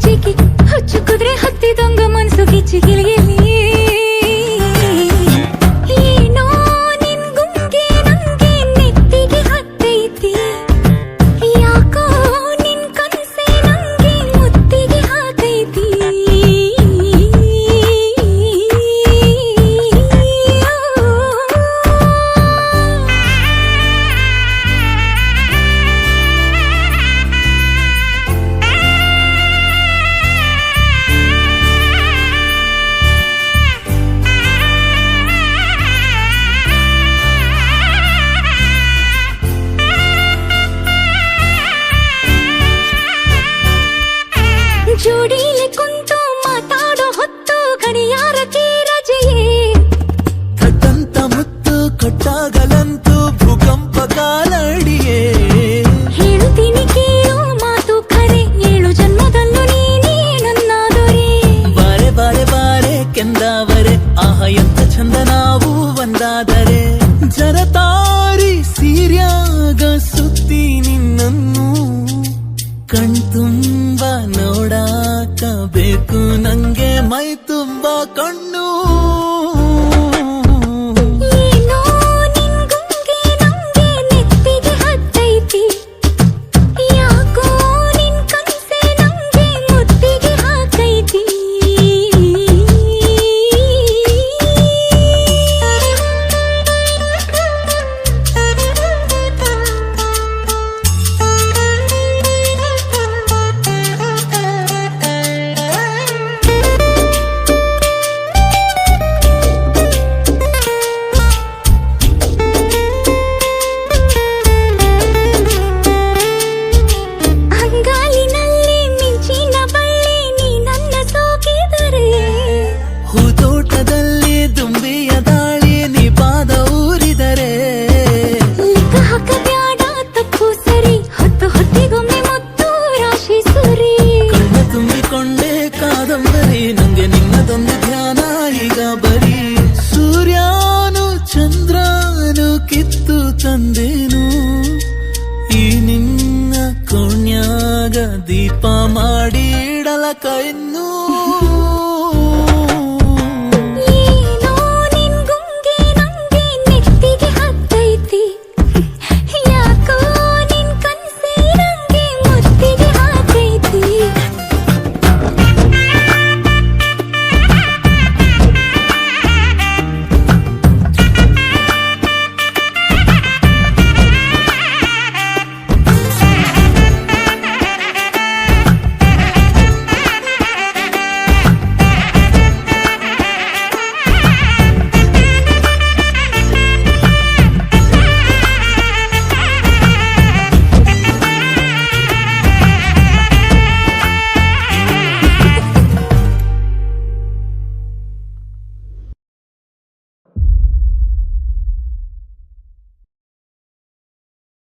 ಜಿಗಿ ಹುಚ್ಚು ಕುದ್ರೆ ಹತ್ತಿದಂಗ ಮನ್ಸು ಗಿಚ್ಚಿ ಗಿಲಿಗಿಲಿ ಏನೋ ನಿನ್ ಗುಂಗೆ ನಂಗೆ ನೆತ್ತಿಗೆ ಹತ್ತೈತಿ ಯಾಕೋ ನಿನ್ ಕನಸೆ ನಂಗೆ ಮುತ್ತಿಗೆ ಹಾಕೈತಿ ಜೋಡಿಲೆ ಕುಂತು ಮಾತಾಡೋ ಹೊತ್ತು ಗಡಿಯಾರಕ್ಕೆ ರಜೆಯೇ ಕಟ್ಟಂತ ಮುತ್ತು ಕಟ್ಟಾಗಲಂತೂ ಭೂಕಂಪ ಕಾಲಡಿಯೇ ಹೇಳುತ್ತೀನಿ ಕೇಳು ಮಾತು ಖರೆ 7 ಜನ್ಮದಲ್ಲೂ ನೀನೇ ನನ್ನ ದೊರೆ ಬಾರೆ ಬಾರೆ ಬಾರೆ ಕೆಂದಾವರೆ ಆಹ ಎಂತ ಚಂದ ನಾವು ಒಂದಾದರೆ ಜರತಾರಿ ಸೀರ್ಯಾಗ ಸುತ್ತಿ ನಿನ್ನನ್ನು ಕಣ್ತುಂಬ ನೋಡಾಕ ಬೇಕು ನಂಗೆ ಮೈ ತುಂಬ ಕಣ್ಣು ಏನೋ ನಿನ್ ಗುಂಗೆ ನಂಗೆ ನೆತ್ತಿಗೆ ಹತ್ತೈತಿ ಯಾಕೋ ನಿನ್ ಕನಸೆ ನಂಗೆ ಮುತ್ತಿಗೆ ಹಾಕೈತಿ ಅಂಗಾಲಿನಲ್ಲಿ ಮಿಂಚಿನ ಬಳ್ಳಿ ನೀ ನನ್ನ ಸೋಕಿದರೆ ಹೂತೋಟದಲ್ಲಿ ದುಂಬಿಯ ದಾಳಿ ನೀ ಪಾದ ಊರಿದರೆ ಲೆಕ್ಕ ಹಾಕಬ್ಯಾಡ ತಪ್ಪು ಸರಿ ಹೊತ್ತು ಹೊತ್ತಿಗೊಮ್ಮೆ ಮುತ್ತು ರಾಶಿ ಸುರಿ ಕಣ್ಣ ತುಂಬಿಕೊಂಡೆ ಕಾದಂಬರಿ ನಂಗೆ ನಿನ್ನದೊಂದು ಧ್ಯಾನ ಈಗ ಬರೀ ಸೂರ್ಯನು ಚಂದ್ರನು ಕಿತ್ತು ತಂದೇನು ಈ ನಿನ್ನ ಕೋಣ್ಯಾಗ ದೀಪ ಮಾಡಿ